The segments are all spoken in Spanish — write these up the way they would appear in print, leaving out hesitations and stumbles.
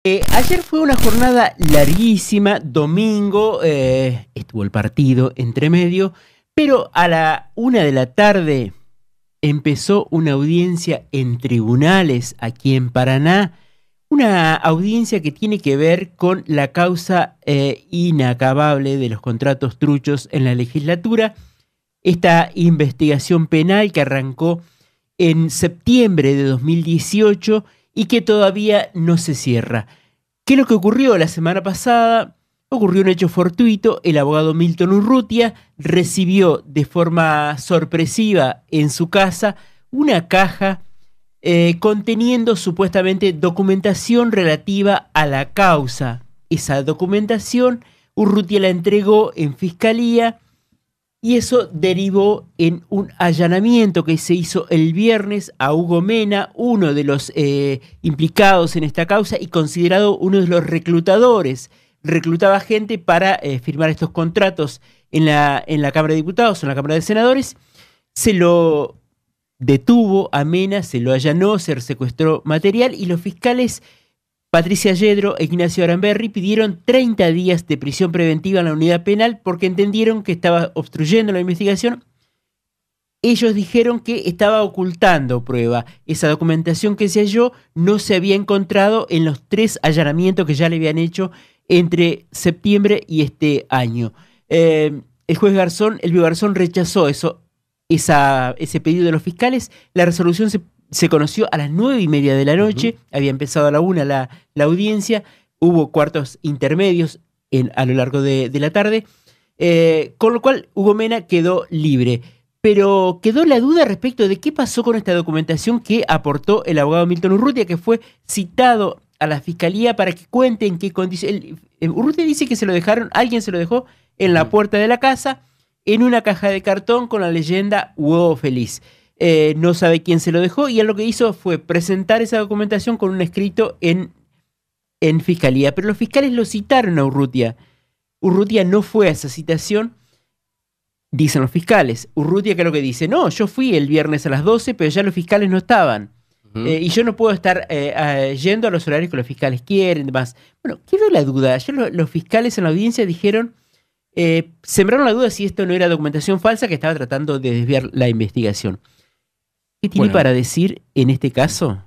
Ayer fue una jornada larguísima, domingo, estuvo el partido entre medio, pero a la 1 de la tarde empezó una audiencia en tribunales aquí en Paraná, una audiencia que tiene que ver con la causa inacabable de los contratos truchos en la legislatura, esta investigación penal que arrancó en septiembre de 2018 y que todavía no se cierra. ¿Qué es lo que ocurrió la semana pasada? Ocurrió un hecho fortuito. El abogado Milton Urrutia recibió de forma sorpresiva en su casa una caja conteniendo supuestamente documentación relativa a la causa. Esa documentación Urrutia la entregó en fiscalía y eso derivó en un allanamiento que se hizo el viernes a Hugo Mena, uno de los implicados en esta causa y considerado uno de los reclutadores. Reclutaba gente para firmar estos contratos en la Cámara de Diputados, en la Cámara de Senadores. Se lo detuvo a Mena, se lo allanó, se secuestró material y los fiscales Patricia Yedro e Ignacio Aramberri pidieron 30 días de prisión preventiva en la unidad penal porque entendieron que estaba obstruyendo la investigación. Ellos dijeron que estaba ocultando prueba. Esa documentación que se halló no se había encontrado en los 3 allanamientos que ya le habían hecho entre septiembre y este año. El juez Garzón, Elvio Garzón, rechazó ese pedido de los fiscales. La resolución se conoció a las 9:30 de la noche, había empezado a la 1 la audiencia, hubo cuartos intermedios a lo largo de la tarde, con lo cual Hugo Mena quedó libre. Pero quedó la duda respecto de qué pasó con esta documentación que aportó el abogado Milton Urrutia, que fue citado a la fiscalía para que cuente en qué condiciones. Urrutia dice que se lo dejaron, alguien se lo dejó en la puerta de la casa, en una caja de cartón con la leyenda Huevo Feliz. No sabe quién se lo dejó y él lo que hizo fue presentar esa documentación con un escrito en fiscalía. Pero los fiscales lo citaron a Urrutia. Urrutia no fue a esa citación, dicen los fiscales. Urrutia, ¿qué es lo que dice? No, yo fui el viernes a las 12, pero ya los fiscales no estaban. Y yo no puedo estar yendo a los horarios que los fiscales quieren, demás. Bueno, quedó la duda. Ayer los fiscales en la audiencia dijeron, sembraron la duda si esto no era documentación falsa que estaba tratando de desviar la investigación. ¿Qué tiene para decir en este caso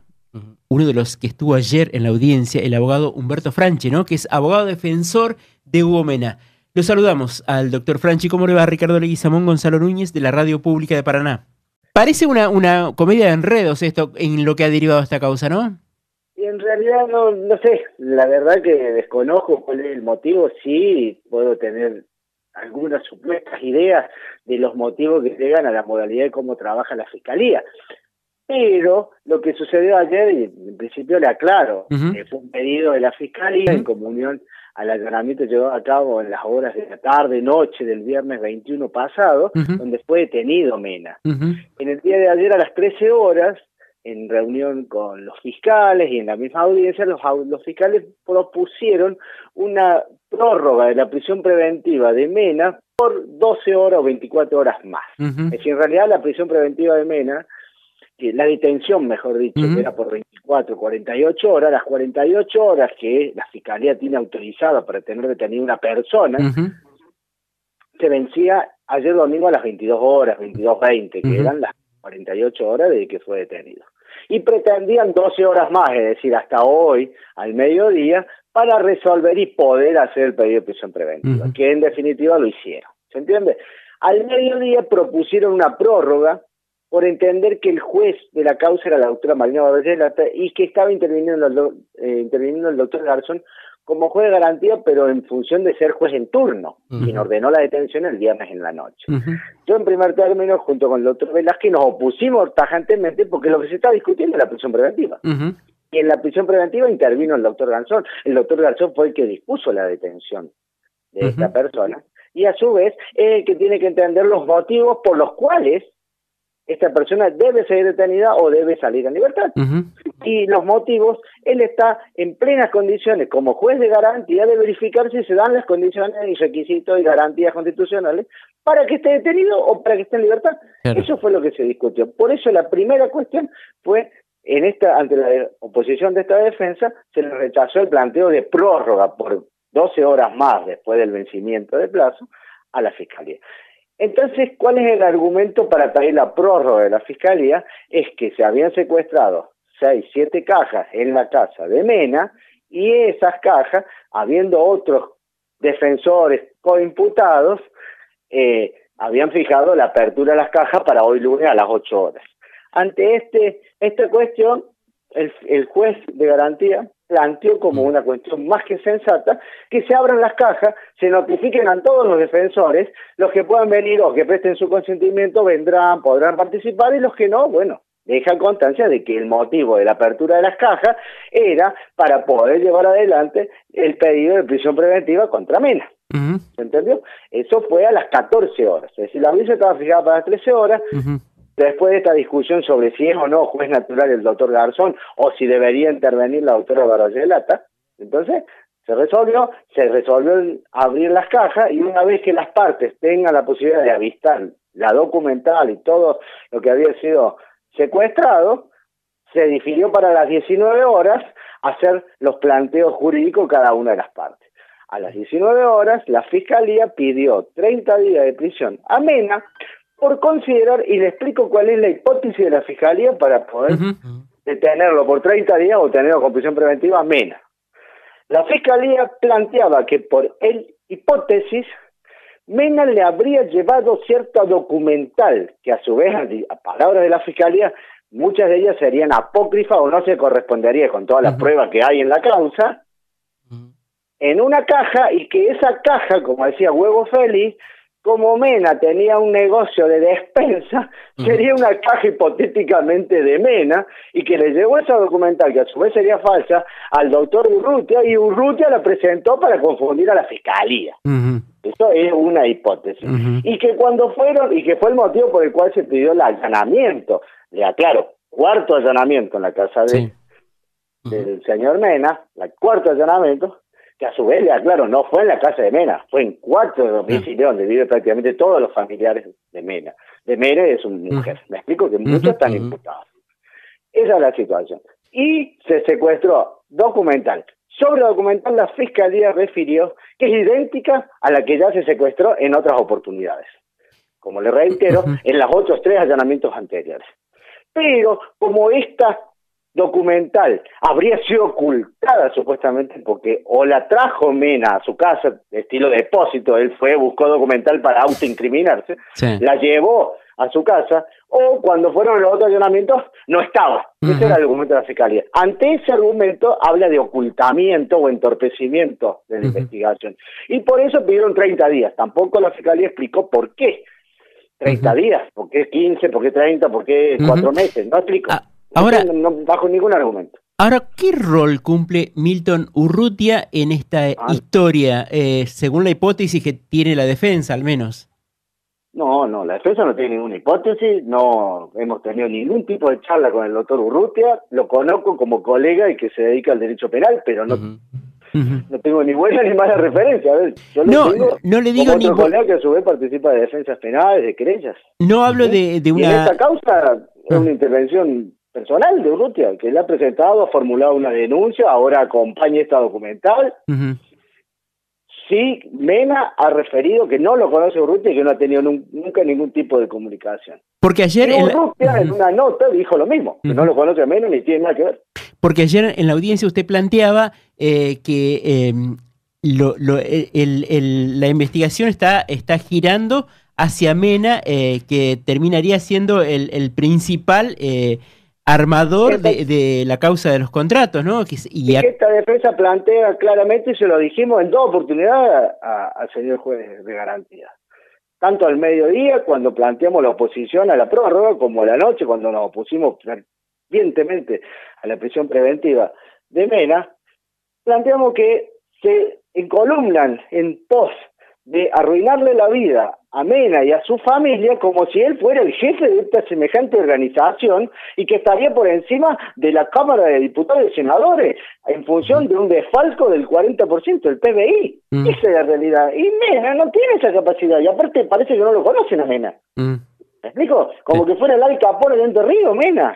uno de los que estuvo ayer en la audiencia, el abogado Humberto Franchi, ¿no? Que es abogado defensor de Hugo Mena? Lo saludamos al doctor Franchi. ¿Cómo le va? Ricardo Leguizamón, Gonzalo Núñez, de la Radio Pública de Paraná. Parece una comedia de enredos esto en lo que ha derivado esta causa, ¿no? Y en realidad no sé, la verdad que desconozco cuál es el motivo. Sí puedo tener algunas supuestas ideas de los motivos que llegan a la modalidad de cómo trabaja la Fiscalía. Pero lo que sucedió ayer, y en principio le aclaro, fue un pedido de la Fiscalía en comunión al allanamiento llevado a cabo en las horas de la tarde, noche del viernes 21 pasado, donde fue detenido Mena. En el día de ayer a las 13 horas, en reunión con los fiscales y en la misma audiencia, los fiscales propusieron una prórroga de la prisión preventiva de Mena por 12 horas o 24 horas más. Es decir, en realidad la prisión preventiva de Mena, la detención, mejor dicho, era por 24, 48 horas, las 48 horas que la Fiscalía tiene autorizada para tener detenida una persona, se vencía ayer domingo a las 22 horas, 22:20, que eran las 48 horas desde que fue detenido. Y pretendían 12 horas más, es decir, hasta hoy, al mediodía, para resolver y poder hacer el pedido de prisión preventiva, que en definitiva lo hicieron. ¿Se entiende? Al mediodía propusieron una prórroga por entender que el juez de la causa era la doctora Marina Barberena y que estaba interviniendo el doctor Garzón como juez de garantía, pero en función de ser juez en turno, quien ordenó la detención el viernes en la noche. Yo, en primer término, junto con el doctor Velázquez, nos opusimos tajantemente porque lo que se está discutiendo es la prisión preventiva. Y en la prisión preventiva intervino el doctor Garzón. El doctor Garzón fue el que dispuso la detención de esta persona. Y a su vez, es el que tiene que entender los motivos por los cuales esta persona debe ser detenida o debe salir en libertad. Y los motivos, él está en plenas condiciones, como juez de garantía, de verificar si se dan las condiciones y requisitos y garantías constitucionales para que esté detenido o para que esté en libertad. Eso fue lo que se discutió. Por eso la primera cuestión fue ante la oposición de esta defensa, se le rechazó el planteo de prórroga por 12 horas más después del vencimiento de plazo a la Fiscalía. Entonces, ¿cuál es el argumento para pedir la prórroga de la Fiscalía? Es que se habían secuestrado 6, 7 cajas en la casa de Mena, y esas cajas, habiendo otros defensores coimputados, habían fijado la apertura de las cajas para hoy lunes a las 8 horas. Ante esta cuestión, el juez de garantía planteó como una cuestión más que sensata que se abran las cajas, se notifiquen a todos los defensores, los que puedan venir o que presten su consentimiento vendrán, podrán participar, y los que no, bueno, dejan constancia de que el motivo de la apertura de las cajas era para poder llevar adelante el pedido de prisión preventiva contra Mena. ¿Se entendió? Eso fue a las 14 horas, es decir, la audiencia estaba fijada para las 13 horas. Después de esta discusión sobre si es o no juez natural el doctor Garzón o si debería intervenir la doctora Barroyelata, entonces se resolvió abrir las cajas, y una vez que las partes tengan la posibilidad de avistar la documental y todo lo que había sido secuestrado, se difirió para las 19 horas hacer los planteos jurídicos cada una de las partes. A las 19 horas la Fiscalía pidió 30 días de prisión a Mena por considerar, y le explico cuál es la hipótesis de la Fiscalía para poder detenerlo por 30 días o tenerlo con prisión preventiva a Mena. La Fiscalía planteaba que por hipótesis Mena le habría llevado cierta documental, que a su vez, a palabras de la Fiscalía, muchas de ellas serían apócrifas o no se correspondería con todas las pruebas que hay en la causa, en una caja, y que esa caja, como decía Huevo Félix, como Mena tenía un negocio de despensa, sería una caja hipotéticamente de Mena, y que le llevó esa documental, que a su vez sería falsa, al doctor Urrutia, y Urrutia la presentó para confundir a la Fiscalía. Eso es una hipótesis. Y que cuando fueron, y que fue el motivo por el cual se pidió el allanamiento, le aclaro, cuarto allanamiento en la casa del señor Mena, el cuarto allanamiento, que a su vez, le aclaro, no fue en la casa de Mena, fue en 4 domicilios donde viven prácticamente todos los familiares de Mena. De Mena es su mujer. Me explico que muchos están imputados. Esa es la situación. Y se secuestró documental. Sobre documental, la Fiscalía refirió que es idéntica a la que ya se secuestró en otras oportunidades. Como le reitero, en los otros 3 allanamientos anteriores. Pero, como esta documental habría sido ocultada supuestamente porque o la trajo Mena a su casa, estilo depósito, él fue, buscó documental para autoincriminarse, la llevó a su casa, o cuando fueron los otros allanamientos no estaba. Ese era el argumento de la Fiscalía. Ante ese argumento habla de ocultamiento o entorpecimiento de la investigación, y por eso pidieron 30 días. Tampoco la Fiscalía explicó por qué 30 días, por qué 15, por qué 30, por qué 4 meses, no explicó. Ahora, no, bajo ningún argumento. Ahora, ¿qué rol cumple Milton Urrutia en esta historia, según la hipótesis que tiene la defensa, al menos? No, la defensa no tiene ninguna hipótesis, no hemos tenido ningún tipo de charla con el doctor Urrutia, lo conozco como colega y que se dedica al derecho penal, pero no tengo ni buena ni mala referencia. A ver, yo no le digo como otro colega que a su vez participa de defensas penales, de querellas. No hablo de una... Y en esta causa es una intervención personal de Urrutia, que le ha presentado, ha formulado una denuncia, ahora acompaña esta documental. Sí, Mena ha referido que no lo conoce Urrutia y que no ha tenido nunca ningún tipo de comunicación. Porque ayer... Urrutia en una nota dijo lo mismo, que no lo conoce a Mena ni tiene nada que ver. Porque ayer en la audiencia usted planteaba que la investigación está girando hacia Mena, que terminaría siendo el principal armador de la causa de los contratos, ¿no? Esta defensa plantea claramente, y se lo dijimos en 2 oportunidades al señor juez de garantía. Tanto al mediodía, cuando planteamos la oposición a la prórroga, como a la noche, cuando nos opusimos fervientemente a la prisión preventiva de Mena, planteamos que se encolumnan en pos de arruinarle la vida a Mena y a su familia como si él fuera el jefe de esta semejante organización y que estaría por encima de la Cámara de Diputados y Senadores en función de un desfalco del 40% del PBI. Esa es la realidad. Y Mena no tiene esa capacidad, y aparte parece que no lo conocen a Mena. ¿Me explico? Como que fuera el Al Capone de Entre Ríos, Mena.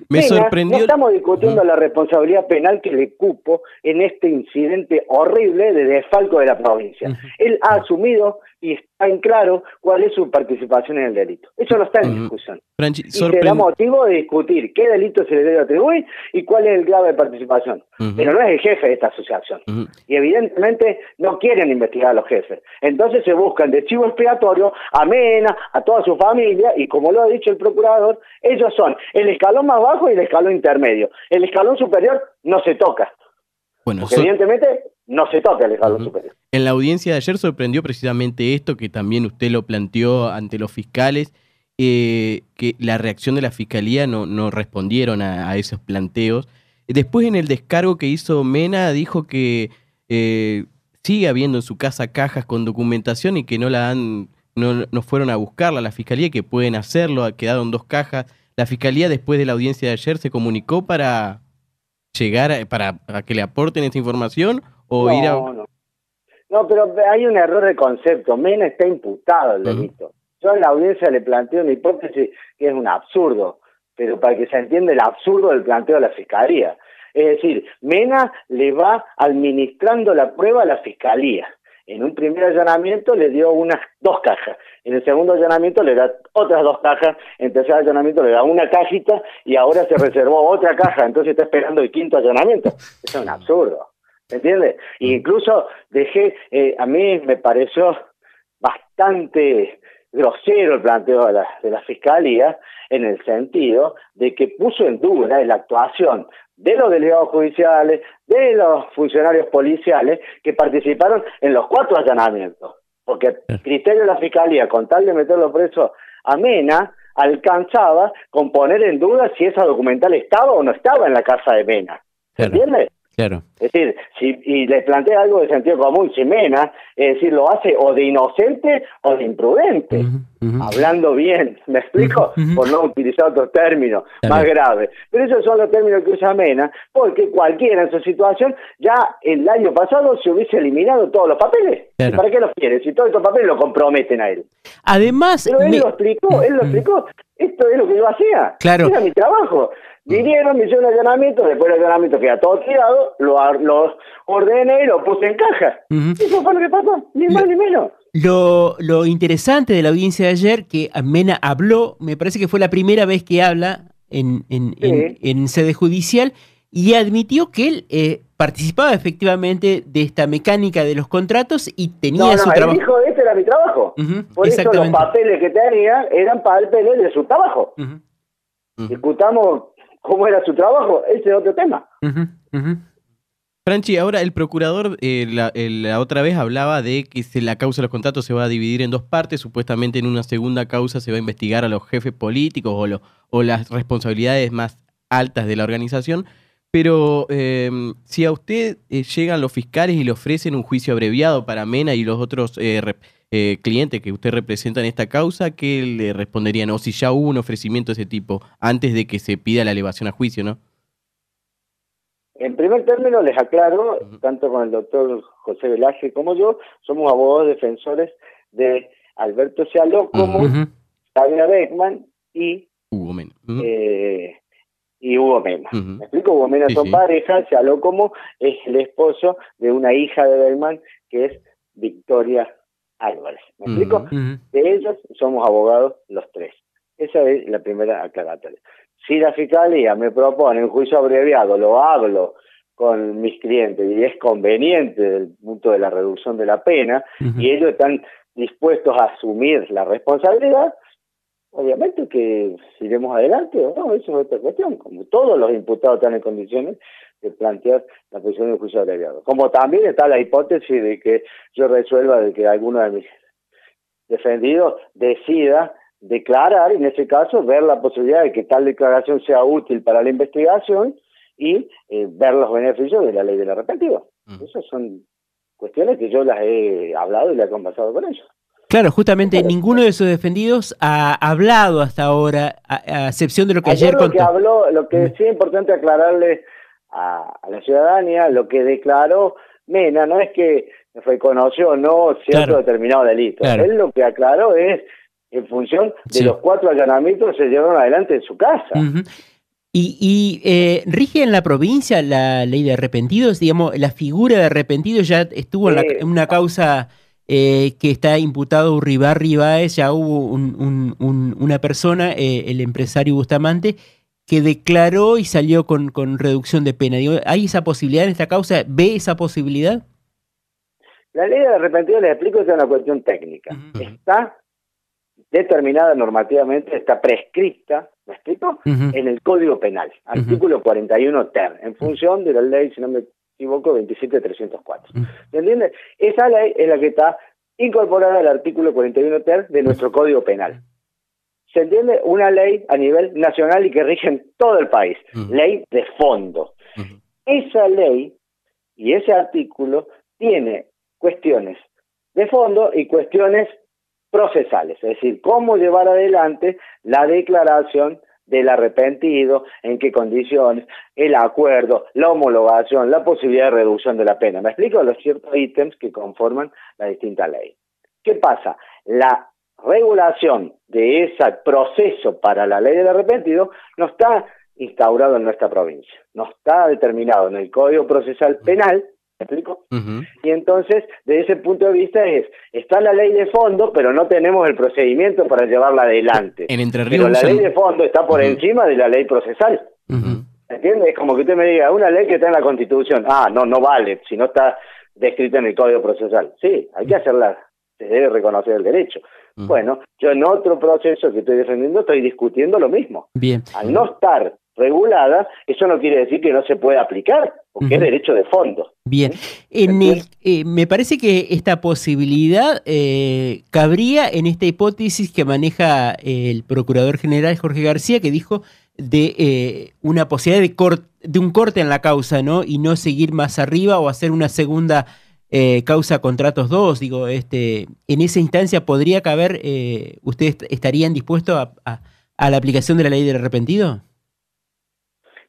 Me Mena, sorprendió. no estamos discutiendo la responsabilidad penal que le cupo en este incidente horrible de desfalco de la provincia. Él ha asumido y está en claro cuál es su participación en el delito. Eso no está en discusión. Franchi, Y será motivo de discutir qué delito se le debe atribuir y cuál es el grado de participación. Pero no es el jefe de esta asociación. Y evidentemente no quieren investigar a los jefes. Entonces se buscan de chivo expiatorio a Mena, a toda su familia, y como lo ha dicho el procurador, ellos son el escalón más bajo y el escalón intermedio. El escalón superior no se toca. Bueno, porque evidentemente no se toca el escalón superior. En la audiencia de ayer sorprendió precisamente esto, que también usted lo planteó ante los fiscales, que la reacción de la fiscalía no respondieron a esos planteos. Después, en el descargo que hizo Mena, dijo que sigue habiendo en su casa cajas con documentación y que no fueron a buscarla a la fiscalía, que pueden hacerlo, quedaron 2 cajas. La fiscalía, después de la audiencia de ayer, se comunicó para llegar a que le aporten esta información o ir a... No, pero hay un error de concepto. Mena está imputado al delito. Yo en la audiencia le planteo una hipótesis que es un absurdo, pero para que se entienda el absurdo del planteo de la fiscalía. Es decir, Mena le va administrando la prueba a la fiscalía. En un primer allanamiento le dio 2 cajas, en el segundo allanamiento le da otras 2 cajas, en el tercer allanamiento le da 1 cajita y ahora se reservó otra caja, entonces está esperando el 5.º allanamiento. Eso es un absurdo, ¿me entiendes? Incluso a mí me pareció bastante grosero el planteo de la fiscalía, en el sentido de que puso en duda la actuación de los delegados judiciales, de los funcionarios policiales que participaron en los 4 allanamientos. Porque el criterio de la fiscalía, con tal de meterlo preso a Mena, alcanzaba con poner en duda si esa documental estaba o no estaba en la casa de Mena. ¿Se entiende? Claro. Es decir, y le plantea algo de sentido común, si Mena, es decir, lo hace o de inocente o de imprudente, hablando bien, ¿me explico? Por no utilizar otros términos más graves. Pero esos son los términos que usa Mena, porque cualquiera en su situación, ya el año pasado se hubiese eliminado todos los papeles. ¿Y para qué los quiere? Si todos estos papeles lo comprometen a él. Además... Pero él lo explicó, esto es lo que yo hacía, era mi trabajo. Vinieron, me hicieron un allanamiento, después del allanamiento queda todo tirado, lo ordené y lo puse en caja. Eso fue lo que pasó, ni más ni menos. Lo interesante de la audiencia de ayer, que Mena habló, me parece que fue la primera vez que habla en sede judicial, y admitió que él participaba efectivamente de esta mecánica de los contratos y tenía su trabajo. Él dijo, este era mi trabajo. Por eso los papeles que tenía eran papeles de su trabajo. Discutamos cómo era su trabajo, ese es otro tema. Franchi, ahora el procurador la otra vez hablaba de que la causa de los contratos se va a dividir en 2 partes, supuestamente en una segunda causa se va a investigar a los jefes políticos o las responsabilidades más altas de la organización, pero si a usted llegan los fiscales y le ofrecen un juicio abreviado para Mena y los otros clientes que usted representa en esta causa, ¿qué le responderían? O si ya hubo un ofrecimiento de ese tipo antes de que se pida la elevación a juicio, ¿no? En primer término, les aclaro, tanto con el doctor José Velázquez como yo, somos abogados defensores de Alberto Cialócomo, Sabina Beckman y Hugo Mena. Hugo Mena. ¿Me explico? Hugo Mena son parejas, Cialócomo es el esposo de una hija de Beckman, que es Victoria Álvarez. ¿Me explico? De ellos somos abogados los 3. Esa es la primera aclaratoria. Si la fiscalía me propone un juicio abreviado, lo hablo con mis clientes y es conveniente desde el punto de la reducción de la pena y ellos están dispuestos a asumir la responsabilidad, obviamente que iremos adelante o no, eso es otra cuestión. Como todos los imputados están en condiciones de plantear la posición de un juicio abreviado. Como también está la hipótesis de que yo resuelva de que alguno de mis defendidos decida declarar, y en ese caso ver la posibilidad de que tal declaración sea útil para la investigación y ver los beneficios de la ley del arrepentido. Esas son cuestiones que yo las he hablado y las he conversado con ellos. Claro, justamente ninguno de sus defendidos ha hablado hasta ahora, a excepción de lo que ayer contó. Lo que sí es importante aclararle a la ciudadanía, lo que declaró Mena no es que reconoció o no cierto determinado delito. Él lo que aclaró es en función de los 4 allanamientos que se llevaron adelante en su casa. ¿Rige en la provincia la ley de arrepentidos? Digamos, la figura de arrepentido ya estuvo en una causa que está imputado Urribarri Báez, ya hubo una persona, el empresario Bustamante, que declaró y salió con reducción de pena. Digo, ¿hay esa posibilidad en esta causa? ¿Ve esa posibilidad? La ley de arrepentidos, les explico, es una cuestión técnica. Uh-huh. Está determinada normativamente, está prescripta, ¿me explico? Uh-huh. En el Código Penal, artículo 41 ter, en función de la ley, si no me equivoco, 27304. ¿Me entiendes? Esa ley es la que está incorporada al artículo 41 ter de nuestro Código Penal. ¿Se entiende? Una ley a nivel nacional y que rige en todo el país. Ley de fondo. Esa ley y ese artículo tiene cuestiones de fondo y cuestiones procesales, es decir, cómo llevar adelante la declaración del arrepentido, en qué condiciones, el acuerdo, la homologación, la posibilidad de reducción de la pena. ¿Me explico? Los ciertos ítems que conforman la distinta ley. ¿Qué pasa? La regulación de ese proceso para la ley del arrepentido no está instaurado en nuestra provincia, no está determinado en el Código Procesal Penal, ¿me explico? Y entonces, desde ese punto de vista está la ley de fondo, pero no tenemos el procedimiento para llevarla adelante. En Entre Ríos, pero la ley de fondo está por encima de la ley procesal. ¿Entiendes? Es como que usted me diga, una ley que está en la Constitución, no vale, si no está descrita en el Código Procesal. Sí, hay que hacerla, se debe reconocer el derecho. Bueno, yo en otro proceso que estoy defendiendo estoy discutiendo lo mismo. Bien. Al no estar regulada, eso no quiere decir que no se pueda aplicar, porque es derecho de fondo. Bien. Me parece que esta posibilidad cabría en esta hipótesis que maneja el Procurador General Jorge García, que dijo de una posibilidad de un corte en la causa, ¿no? Y no seguir más arriba o hacer una segunda causa contratos 2. Digo, en esa instancia podría caber, ¿ustedes estarían dispuestos a la aplicación de la ley del arrepentido?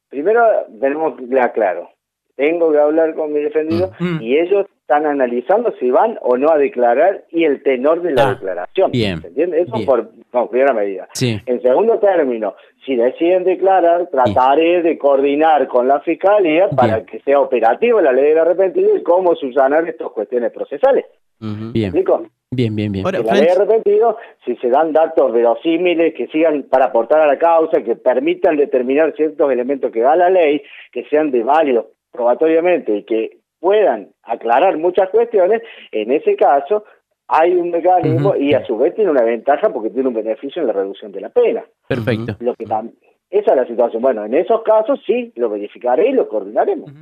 Primero tenemos claro, tengo que hablar con mi defendido y ellos están analizando si van o no a declarar y el tenor de la declaración. Bien. ¿Se entiende? Eso bien. por primera medida. Sí. En segundo término, si deciden declarar, trataré de coordinar con la Fiscalía para que sea operativa la ley del arrepentido y cómo subsanar estas cuestiones procesales. Bien. ¿Me explico? Bien. Ahora, la ley de arrepentido, si se dan datos verosímiles que sigan para aportar a la causa, que permitan determinar ciertos elementos que da la ley, que sean de válidos probatoriamente y que puedan aclarar muchas cuestiones, en ese caso hay un mecanismo y a su vez tiene una ventaja porque tiene un beneficio en la reducción de la pena. Perfecto. Esa es la situación. Bueno, en esos casos sí, lo verificaré y lo coordinaremos.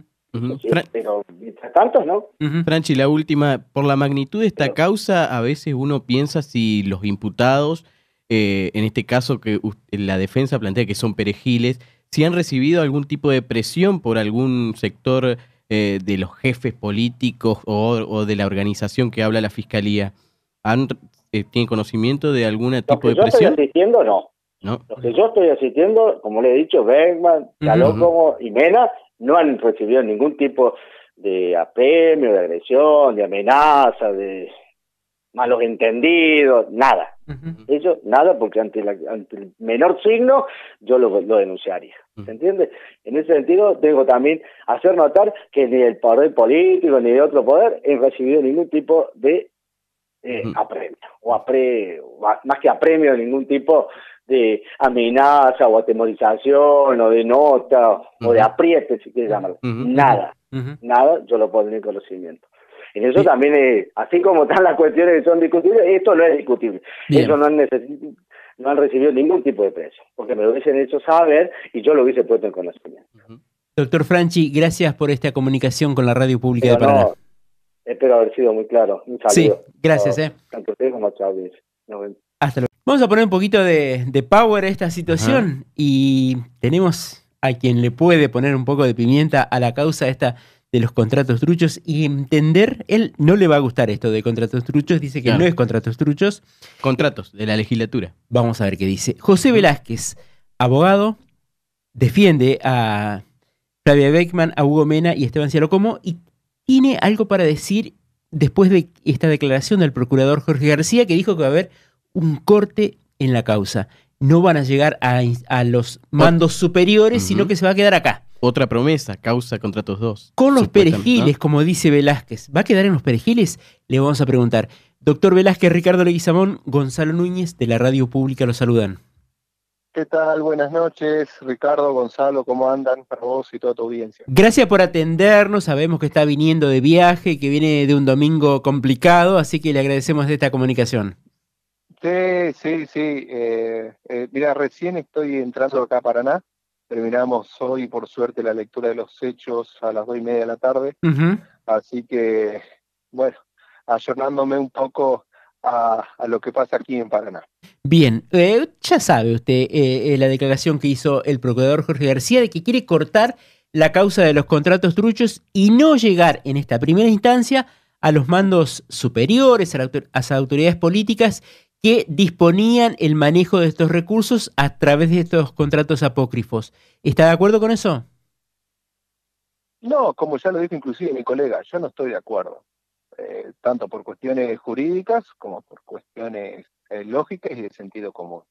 Sí, pero mientras tanto no. Franchi, la última, por la magnitud de esta causa, a veces uno piensa si los imputados, en este caso que la defensa plantea que son perejiles, si han recibido algún tipo de presión por algún sector de los jefes políticos o de la organización que habla la Fiscalía. ¿Tienen conocimiento de algún tipo de presión? Lo que yo estoy asistiendo, no. Lo que yo estoy asistiendo, como le he dicho, Beckman, Calócomo y Mena, no han recibido ningún tipo de apremio, de agresión, de amenaza, de malos entendidos, nada. Ellos, nada, porque ante el menor signo yo lo denunciaría. ¿Se entiende? En ese sentido, tengo también hacer notar que ni el poder político ni de otro poder han recibido ningún tipo de apremio, más que apremio, ningún tipo de amenaza o atemorización o de nota o de apriete, si quieres llamarlo. Nada, yo lo pongo en conocimiento. En eso también, así como están las cuestiones que son discutibles, esto no es discutible. Ellos no han recibido ningún tipo de presión, porque me lo hubiesen hecho saber y yo lo hubiese puesto en conocimiento. Doctor Franchi, gracias por esta comunicación con la Radio Pública de Paraná. Espero haber sido muy claro. Un saludo. Sí, gracias. Tanto usted como a Chávez. Nos vemos. Hasta luego. Vamos a poner un poquito de power a esta situación y tenemos a quien le puede poner un poco de pimienta a la causa esta de los contratos truchos y entender, él no le va a gustar esto de contratos truchos, dice que no es contratos truchos. Contratos de la legislatura. Vamos a ver qué dice. José Velázquez, abogado, defiende a Flavia Beckman, a Hugo Mena y Esteban Cialocomo y tiene algo para decir después de esta declaración del procurador Jorge García que dijo que va a haber un corte en la causa. no van a llegar a los mandos superiores, sino Ujú. que se va a quedar acá. Otra promesa, causa contra tus dos. Con los supuestamente, perejiles, ¿no? como dice Velázquez. ¿Va a quedar en los perejiles? Le vamos a preguntar. Doctor Velázquez, Ricardo Leguizamón, Gonzalo Núñez, de la Radio Pública, los saludan. ¿Qué tal? Buenas noches, Ricardo, Gonzalo, ¿cómo andan para vos y toda tu audiencia? Gracias por atendernos, sabemos que está viniendo de viaje, que viene de un domingo complicado, así que le agradecemos de esta comunicación. Sí. Mira, recién estoy entrando acá a Paraná. Terminamos hoy, por suerte, la lectura de los hechos a las 2:30 de la tarde. Ujú. Así que, bueno, ayornándome un poco a lo que pasa aquí en Paraná. Bien, ya sabe usted la declaración que hizo el procurador Jorge García de que quiere cortar la causa de los contratos truchos y no llegar en esta primera instancia a los mandos superiores, a las autoridades políticas que disponían el manejo de estos recursos a través de estos contratos apócrifos. ¿Está de acuerdo con eso? No, como ya lo dijo inclusive mi colega, yo no estoy de acuerdo. Tanto por cuestiones jurídicas como por cuestiones lógicas y de sentido común.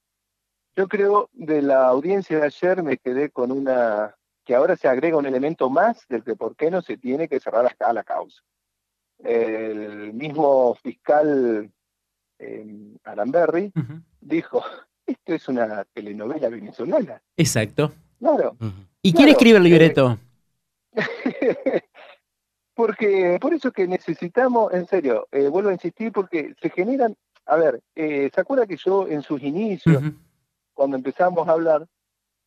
Yo creo, de la audiencia de ayer me quedé con que ahora se agrega un elemento más del que por qué no se tiene que cerrar acá la causa. El mismo fiscal Aramberri Ujú. dijo, esto es una telenovela venezolana. Exacto. Claro, Ujú. ¿Y quién escribe el claro. libreto? Porque por eso que necesitamos, en serio, vuelvo a insistir, porque se generan, a ver, ¿se acuerda que yo en sus inicios, Ujú. cuando empezamos a hablar,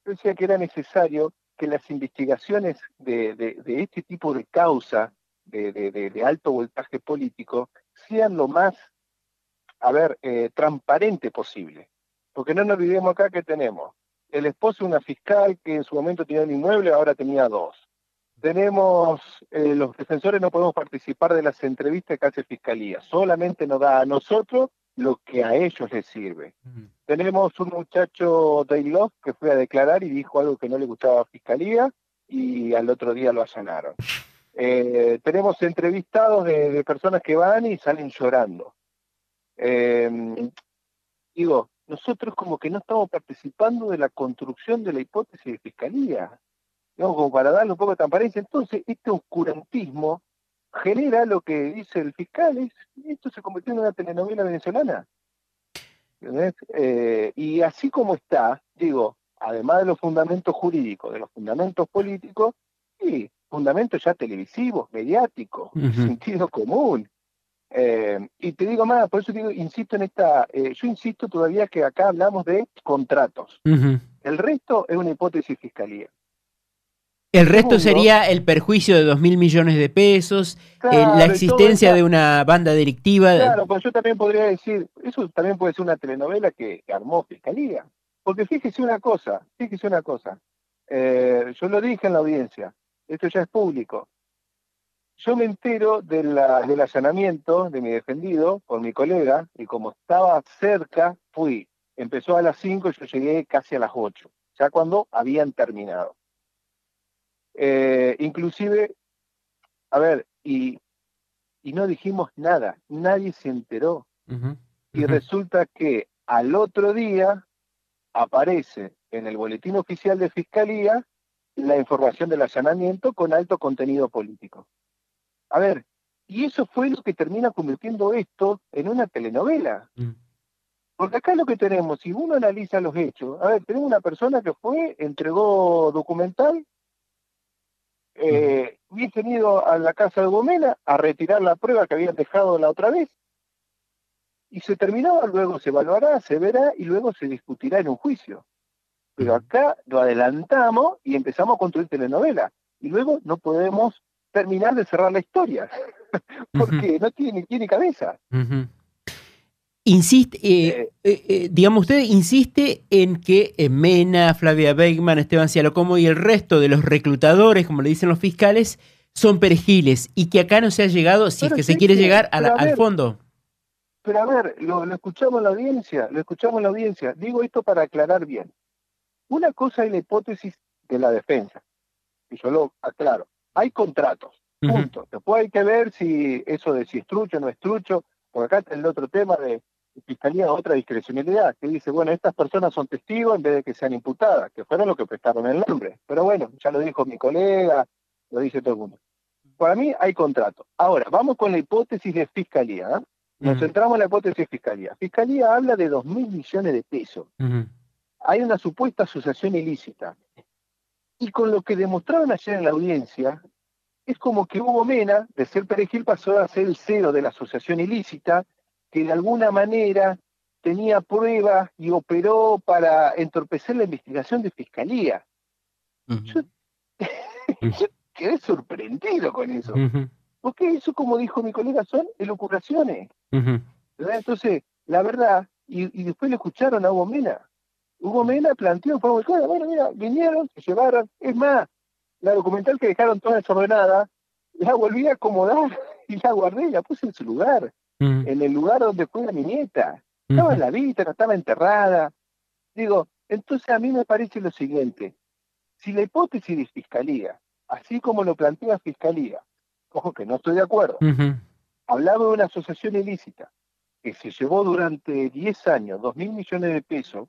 yo decía que era necesario que las investigaciones de este tipo de causa, de alto voltaje político, sean lo más, transparente posible? Porque no nos olvidemos acá que tenemos el esposo de una fiscal que en su momento tenía un inmueble, ahora tenía dos. Tenemos, los defensores no podemos participar de las entrevistas que hace Fiscalía, solamente nos da a nosotros lo que a ellos les sirve. Ujú. Tenemos un muchacho de Love que fue a declarar y dijo algo que no le gustaba a Fiscalía y al otro día lo allanaron. Tenemos entrevistados de personas que van y salen llorando. Digo, nosotros como que no estamos participando de la construcción de la hipótesis de Fiscalía, digamos, como para darle un poco de transparencia. Entonces, este oscurantismo genera lo que dice el fiscal, esto se convirtió en una telenovela venezolana. ¿Entendés? Y así como está, digo, además de los fundamentos jurídicos, de los fundamentos políticos, y fundamentos ya televisivos, mediáticos, de Ujú. sentido común. Y te digo más, por eso digo, insisto en yo insisto todavía que acá hablamos de contratos. Ujú. El resto es una hipótesis fiscalía. El resto Segundo, sería el perjuicio de 2.000 millones de pesos, la claro, y todo existencia de una banda delictiva. claro, pues yo también podría decir, eso también puede ser una telenovela que armó Fiscalía. Porque fíjese una cosa, yo lo dije en la audiencia, esto ya es público. Yo me entero del allanamiento de mi defendido por mi colega, y como estaba cerca, fui. Empezó a las 5 y yo llegué casi a las 8, ya cuando habían terminado. Inclusive, y no dijimos nada, nadie se enteró. Ujú, Y ujú. resulta que al otro día aparece en el boletín oficial de Fiscalía la información del allanamiento con alto contenido político. A ver, y eso fue lo que termina convirtiendo esto en una telenovela. Mm. Porque acá lo que tenemos, si uno analiza los hechos, tenemos una persona que fue, entregó documental, hubiesen ido a la casa de Gomela a retirar la prueba que habían dejado la otra vez, y se terminó, luego se evaluará, se verá, y luego se discutirá en un juicio. Pero acá lo adelantamos y empezamos a construir telenovela. Y luego no podemos terminar de cerrar la historia, porque no tiene ni pie ni cabeza. Ujú. Insiste, digamos, usted insiste en que Mena, Flavia Beckman, Esteban Cialocomo y el resto de los reclutadores, como le dicen los fiscales, son perejiles y que acá no se ha llegado, si es Pero que se sí, quiere llegar pero al fondo. lo escuchamos en la audiencia, Digo esto para aclarar bien. Una cosa es la hipótesis de la defensa, y yo lo aclaro. Hay contratos, Ujú. punto. Después hay que ver si eso de si es trucho o no es trucho, porque acá está el otro tema de Fiscalía otra discrecionalidad, que dice, bueno, estas personas son testigos en vez de que sean imputadas, que fueron los que prestaron el nombre. Pero bueno, ya lo dijo mi colega, lo dice todo el mundo. Para mí hay contrato. Ahora, vamos con la hipótesis de Fiscalía. ¿Eh? Nos centramos en la hipótesis de Fiscalía. Fiscalía habla de 2.000 millones de pesos. Hay una supuesta asociación ilícita. Y con lo que demostraron ayer en la audiencia, es como que Hugo Mena, de ser perejil, pasó a ser el CEO de la asociación ilícita, que de alguna manera tenía pruebas y operó para entorpecer la investigación de Fiscalía. Yo quedé sorprendido con eso. Porque eso, como dijo mi colega, son elucubraciones. Entonces, la verdad, y después le escucharon a Hugo Mena. Hugo Mena planteó, bueno, mira, vinieron, se llevaron. Es más, la documental que dejaron toda desordenada, la volví a acomodar y la guardé y la puse en su lugar. En el lugar donde fue mi nieta. Estaba en la víspera, estaba enterrada. Digo, entonces a mí me parece lo siguiente. Si la hipótesis de Fiscalía, así como lo plantea Fiscalía, ojo que no estoy de acuerdo, hablaba de una asociación ilícita que se llevó durante 10 años 2.000 millones de pesos,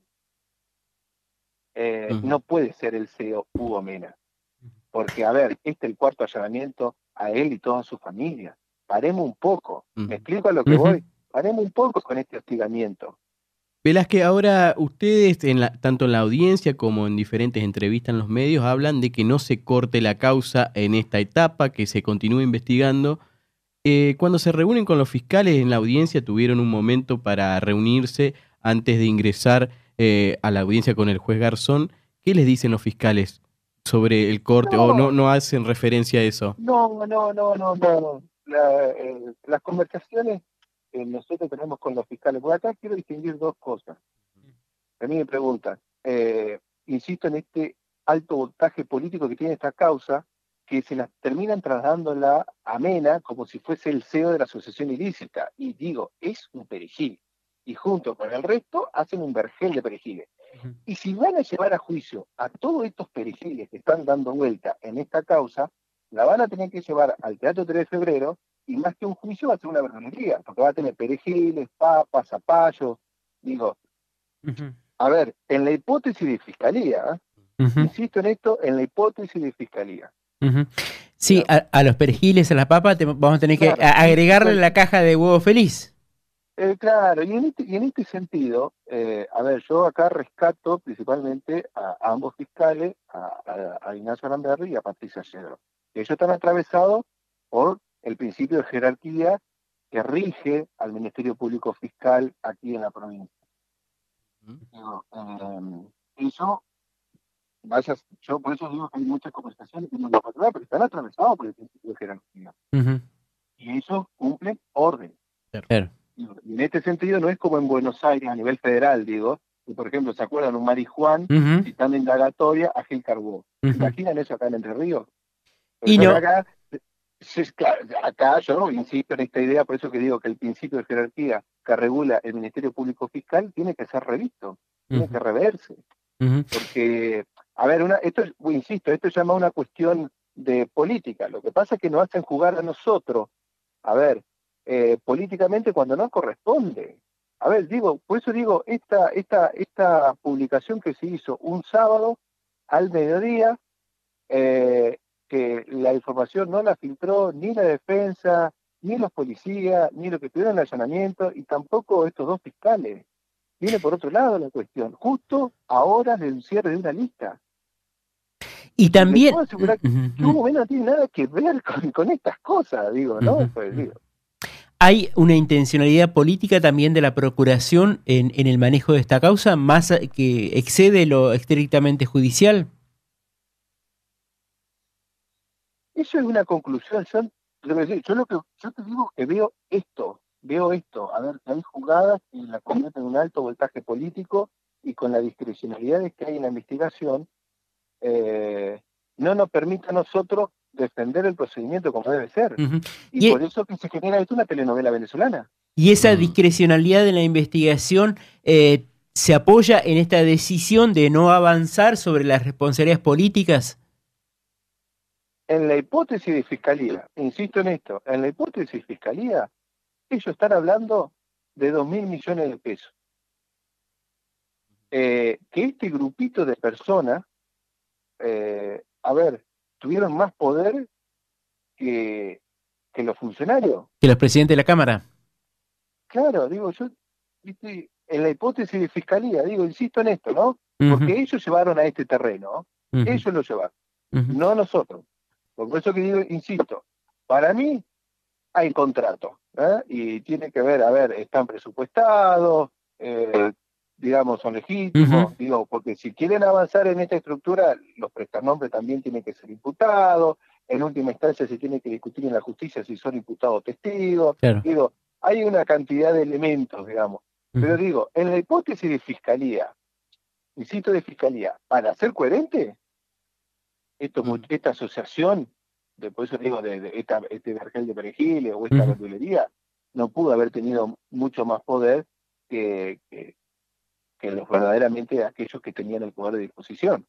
no puede ser el CEO Hugo Mena. Porque, a ver, este es el cuarto allanamiento a él y toda su familia. Paremos un poco. ¿Me explico a lo que voy? Paremos un poco con este hostigamiento. Velázquez, ahora ustedes, tanto en la audiencia como en diferentes entrevistas en los medios, hablan de que no se corte la causa en esta etapa, que se continúe investigando. Cuando se reúnen con los fiscales en la audiencia, tuvieron un momento para reunirse antes de ingresar a la audiencia con el juez Garzón. ¿Qué les dicen los fiscales sobre el corte? ¿O no hacen referencia a eso? No. Las conversaciones nosotros tenemos con los fiscales. Por acá quiero distinguir dos cosas. A mí me preguntan, insisto en este alto voltaje político que tiene esta causa, que se la terminan trasladándola a Mena como si fuese el CEO de la asociación ilícita. Y digo, es un perejil. Y junto con el resto hacen un vergel de perejiles. Y si van a llevar a juicio a todos estos perejiles que están dando vuelta en esta causa, la van a tener que llevar al Teatro 3 de Febrero, y más que un juicio va a ser una vergonería, porque va a tener perejiles, papas, zapallos. Digo, a ver, en la hipótesis de Fiscalía, insisto en esto, en la hipótesis de Fiscalía. Sí, a los perejiles, a la papa, vamos a tener que agregarle la caja de huevo feliz. Claro, y en este sentido, a ver, yo acá rescato principalmente a ambos fiscales, a Ignacio Aramberri y a Patricia Yedro. Ellos están atravesados por el principio de jerarquía que rige al Ministerio Público Fiscal aquí en la provincia. Yo por eso digo que hay muchas conversaciones que no lo puedo pero están atravesados por el principio de jerarquía. Y ellos cumplen orden. Claro. Y en este sentido no es como en Buenos Aires a nivel federal, digo, que por ejemplo se acuerdan un marihuán citando indagatoria a Gil Carbó. ¿Se imaginan eso acá en Entre Ríos? Y no. Acá yo insisto en esta idea, por eso que digo que el principio de jerarquía que regula el Ministerio Público Fiscal tiene que ser revisto, tiene que reverse. Porque, a ver, esto llama a una cuestión de política. Lo que pasa es que nos hacen jugar a nosotros, a ver, políticamente cuando no corresponde. A ver, por eso digo, esta publicación que se hizo un sábado al mediodía, que la información no la filtró ni la defensa, ni los policías, ni los que tuvieron el allanamiento, y tampoco estos dos fiscales. Viene por otro lado la cuestión, justo a horas del cierre de una lista. Y también... Les puedo asegurar que Hugo Mena no tiene nada que ver con estas cosas, digo, ¿no? Pues digo. ¿Hay una intencionalidad política también de la Procuración en el manejo de esta causa, más que excede lo estrictamente judicial? Eso es una conclusión. Yo te digo que veo esto, a ver, que hay jugadas que la cometen un alto voltaje político y con las discrecionalidades que hay en la investigación, no nos permite a nosotros defender el procedimiento como debe ser. Y por eso que se genera esto una telenovela venezolana. Y esa discrecionalidad de la investigación se apoya en esta decisión de no avanzar sobre las responsabilidades políticas. En la hipótesis de Fiscalía, insisto en esto, en la hipótesis de Fiscalía, ellos están hablando de 2.000 millones de pesos. Que este grupito de personas, tuvieron más poder que los funcionarios. Que los presidentes de la Cámara. Claro, digo, yo, viste, en la hipótesis de fiscalía, digo, insisto en esto, ¿no? Ujú, Porque ellos llevaron a este terreno, ujú, ellos lo llevaron, ujú, no nosotros. Por eso que digo, insisto, para mí hay contrato, y tiene que ver, están presupuestados, digamos, son legítimos, ujú. digo, porque si quieren avanzar en esta estructura, los prestanombres también tienen que ser imputados, en última instancia se tiene que discutir en la justicia si son imputados o testigos, Claro. digo, hay una cantidad de elementos, digamos, pero Ujú, digo, en la hipótesis de fiscalía, insisto de fiscalía, para ser coherente, esta asociación, por eso digo, este vergel de perejiles o esta ujú. verdulería, no pudo haber tenido mucho más poder que, que, que los verdaderamente aquellos que tenían el poder de disposición.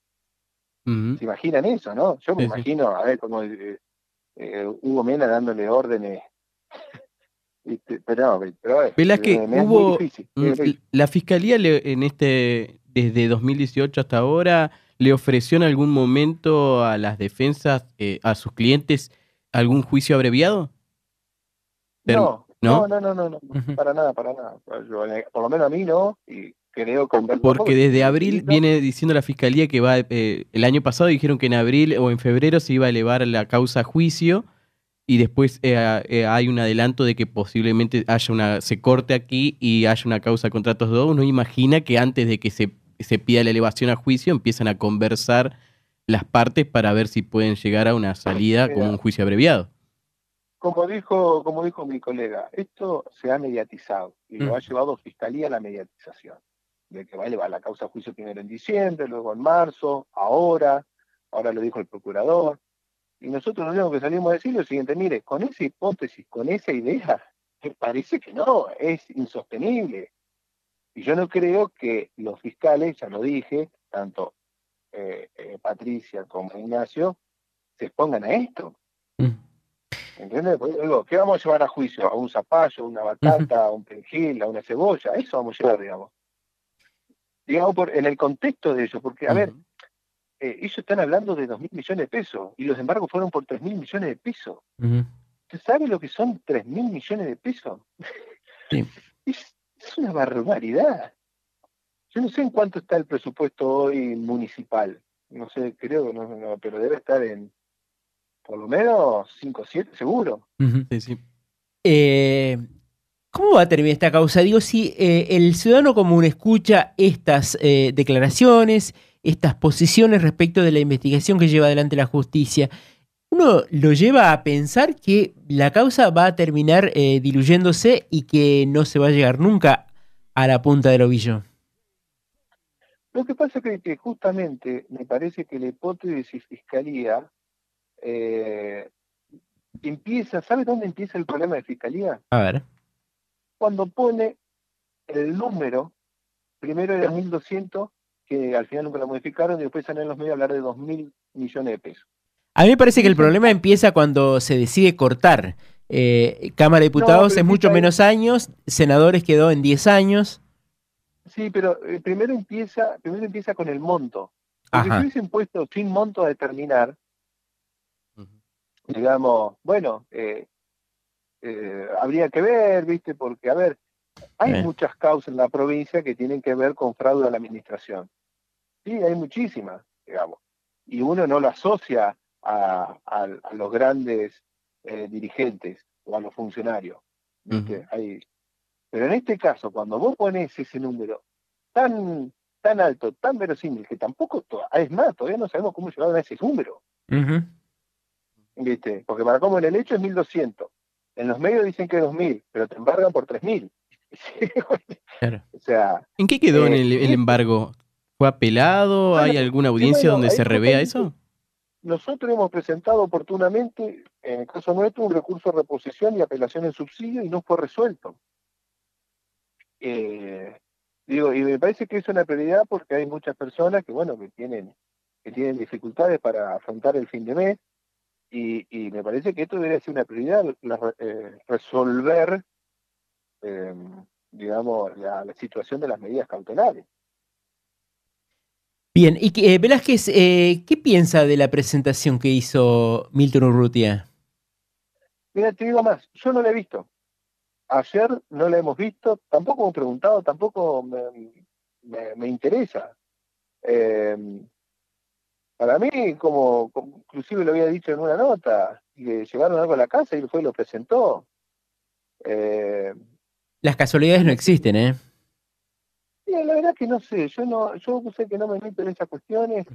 Ujú. ¿Se imaginan eso, no? Yo me Sí, sí. imagino, como Hugo Mena dándole órdenes, ¿viste? Pero Velázquez, me es muy difícil. la fiscalía desde 2018 hasta ahora, le ofreció en algún momento a las defensas, a sus clientes, algún juicio abreviado? No, no, ¿No? no, no, no, no, Ujú. para nada, para nada. Por lo menos a mí no, y creo que Humberto Porque tampoco, si desde estoy abril seguidito. viene diciendo la fiscalía que el año pasado dijeron que en abril o en febrero se iba a elevar la causa a juicio y después hay un adelanto de que posiblemente se corte aquí y haya una causa contra estos dos. Uno imagina que antes de que se pida la elevación a juicio empiezan a conversar las partes para ver si pueden llegar a una salida como un Mira, juicio abreviado. como dijo mi colega, esto se ha mediatizado y lo Mm. ha llevado Fiscalía a la mediatización, de que va a elevar la causa a juicio primero en diciembre, luego en marzo, ahora lo dijo el procurador, y nosotros lo único que salimos a decir es lo siguiente: mire, con esa hipótesis, con esa idea, me parece que no, es insostenible. Y yo no creo que los fiscales, ya lo dije, tanto Patricia como Ignacio, se expongan a esto. Mm. ¿Entiendes? Porque digo, ¿qué vamos a llevar a juicio? ¿A un zapallo, una Ujú, batata, a un perejil, a una cebolla? Eso vamos a llevar, digamos. Digamos, en el contexto de ellos, porque, Ujú. ellos están hablando de 2.000 millones de pesos y los embargos fueron por 3.000 millones de pesos. ujú. ¿Usted sabe lo que son 3.000 millones de pesos? Sí. Es una barbaridad. Yo no sé en cuánto está el presupuesto hoy municipal. No sé, creo, no, pero debe estar en por lo menos 5 o 7 seguro. Ujú. Sí, sí. Eh, ¿Cómo va a terminar esta causa? Digo, si el ciudadano común escucha estas declaraciones, estas posiciones respecto de la investigación que lleva adelante la justicia, uno lo lleva a pensar que la causa va a terminar diluyéndose y que no se va a llegar nunca a la punta del ovillo. Lo que pasa es que justamente me parece que la hipótesis fiscalía ¿sabe dónde empieza el problema de fiscalía? A ver. Cuando pone el número, primero era 1.200, que al final nunca lo modificaron, y después salen en los medios a hablar de 2.000 millones de pesos. A mí me parece Y que el dicen, problema empieza cuando se decide cortar. Cámara de no, Diputados pero es mucho empieza ahí, menos años, senadores quedó en 10 años. sí, pero primero empieza con el monto. Porque si Ajá. hubiesen puesto sin monto a determinar, Ujú. digamos, bueno, habría que ver, ¿viste? Porque, hay Eh, muchas causas en la provincia que tienen que ver con fraude a la administración. Sí, hay muchísimas, digamos. Y uno no lo asocia a los grandes dirigentes o a los funcionarios, ¿viste? Ujú. Pero en este caso, cuando vos pones ese número tan, tan alto, tan verosímil, que tampoco, es más, todavía no sabemos cómo llegaron a ese número, ujú. ¿viste? Porque para cómo en el hecho es 1.200. En los medios dicen que es 2.000, pero te embargan por 3.000. Claro. O sea, ¿En qué quedó en el esto, embargo? ¿Fue apelado? bueno, ¿Hay alguna y audiencia bueno, donde ahí se revea justamente eso? nosotros hemos presentado oportunamente, en el caso nuestro, un recurso de reposición y apelación en subsidio y no fue resuelto. Eh, y me parece que es una prioridad porque hay muchas personas que, bueno, que tienen dificultades para afrontar el fin de mes y me parece que esto debería ser una prioridad, resolver, eh, digamos, la situación de las medidas cautelares. Bien, y Velázquez, ¿qué piensa de la presentación que hizo Milton Urrutia? Mira, te digo más, yo no la he visto. Ayer no la hemos visto, tampoco hemos preguntado, tampoco me interesa. Eh, para mí, como inclusive lo había dicho en una nota, que llevaron algo a la casa y fue y lo presentó. Eh, Las casualidades no existen, ¿eh? la verdad que no sé, yo sé que no me meto en esas cuestiones,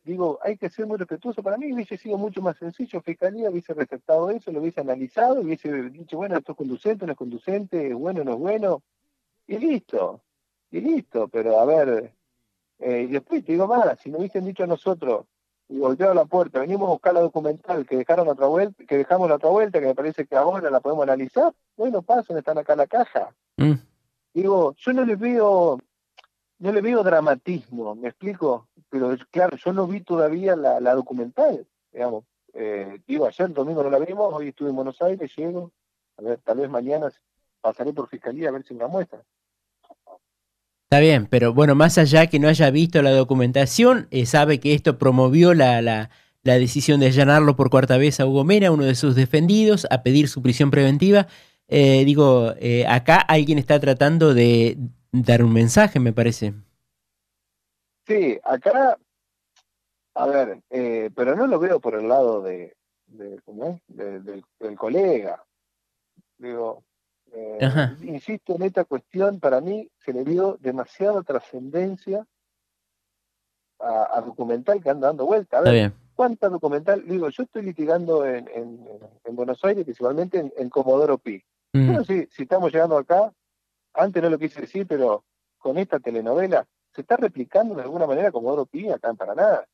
digo, hay que ser muy respetuoso. Para mí hubiese sido mucho más sencillo, Fiscalía hubiese receptado eso, lo hubiese analizado, hubiese dicho, bueno, esto es conducente, no es conducente, es bueno, no es bueno, y listo, pero a ver, y después te digo más, si nos hubiesen dicho a nosotros, y golpeado la puerta, venimos a buscar la documental que dejaron otra vuelta, que dejamos la otra vuelta, que me parece que ahora la podemos analizar, bueno, pasen, están acá en la caja. Digo, yo no les veo dramatismo, ¿me explico? Pero claro, yo no vi todavía la documental, digamos. Digo, ayer domingo no la vimos, hoy estuve en Buenos Aires, llego, a ver, tal vez mañana pasaré por Fiscalía a ver si me la muestra. Está bien, pero bueno, más allá que no haya visto la documentación, sabe que esto promovió la decisión de allanarlo por cuarta vez a Hugo Mena, uno de sus defendidos, a pedir su prisión preventiva. Acá alguien está tratando de dar un mensaje, me parece. Sí, acá, a ver, pero no lo veo por el lado ¿cómo es? Del colega. Digo, Ajá, insisto en esta cuestión, para mí se le dio demasiada trascendencia a documental que anda dando vuelta. A está ver, bien. ¿cuánta documental? Digo, yo estoy litigando en Buenos Aires, principalmente en Comodoro Pi. Yo Mm, no sé si estamos llegando acá, antes no lo quise decir, pero con esta telenovela se está replicando de alguna manera Comodoro Pi acá en Paraná.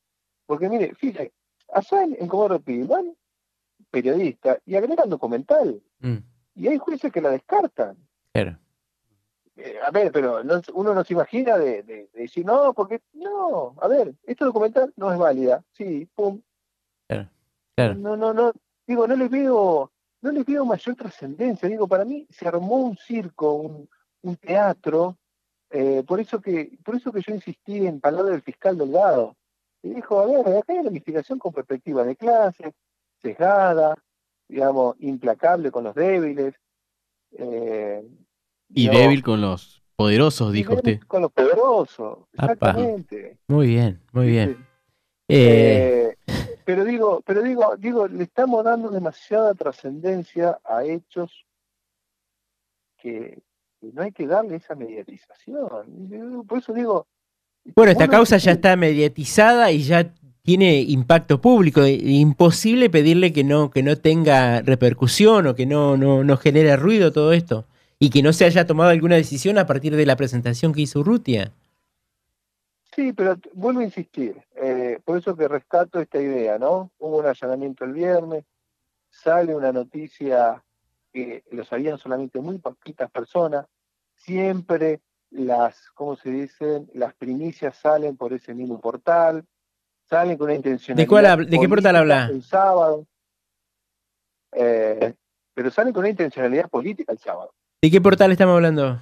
Porque mire, fíjate, allá en Comodoro Pi van periodistas y agregan documental, mm, y hay jueces que la descartan. claro, A ver, pero uno no se imagina de decir, no, porque no, a ver, esta documental no es válida, sí, pum, claro, claro. no, digo, no les veo mayor trascendencia, digo, para mí se armó un circo, un teatro, por eso que yo insistí en palabras del fiscal Delgado, y dijo, a ver, acá hay una investigación con perspectiva de clase, sesgada, digamos, implacable con los débiles, eh, Y digamos, débil con los poderosos, y dijo débil usted. con los poderosos, Apa, exactamente, muy bien, muy bien. ¿viste? Eh, Pero digo, le estamos dando demasiada trascendencia a hechos que no hay que darle esa mediatización. Por eso digo, bueno, esta vuelvo a causa ya insistir, está mediatizada y ya tiene impacto público. Imposible pedirle que no tenga repercusión o que no genere ruido todo esto. Y que no se haya tomado alguna decisión a partir de la presentación que hizo Urrutia. sí, pero vuelvo a insistir, por eso que rescato esta idea, ¿no? Hubo un allanamiento el viernes, sale una noticia que lo sabían solamente muy poquitas personas, siempre ¿cómo se dicen? Las primicias salen por ese mismo portal, salen con una intencionalidad De qué portal política habla? el sábado, eh, pero salen con una intencionalidad política el sábado. ¿De qué portal estamos hablando?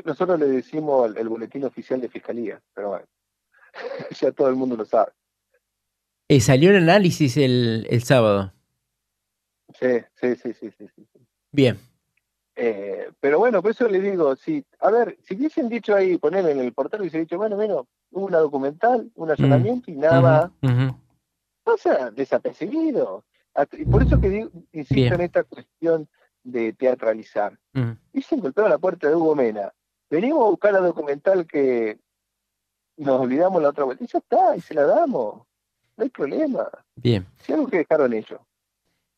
Nosotros le decimos el boletín oficial de Fiscalía, pero bueno, ya todo el mundo lo sabe. Salió el análisis el sábado. Sí. Bien. Pero bueno, por eso le digo, a ver, si hubiesen dicho ahí, ponerle en el portal, hubiese dicho, bueno, hubo una documental, un Mm, allanamiento y nada ujú, más, ujú. pasa desapercibido. Y por eso que insisto en Bien. esta cuestión de teatralizar. Mm, Dicen golpeó la puerta de Hugo Mena. Venimos a buscar la documental que nos olvidamos la otra vuelta. Y ya está, y se la damos. No hay problema. bien. Si algo que dejaron ellos.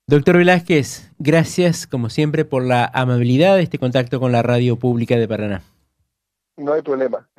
Doctor Velázquez, gracias como siempre por la amabilidad de este contacto con la radio pública de Paraná. No hay problema.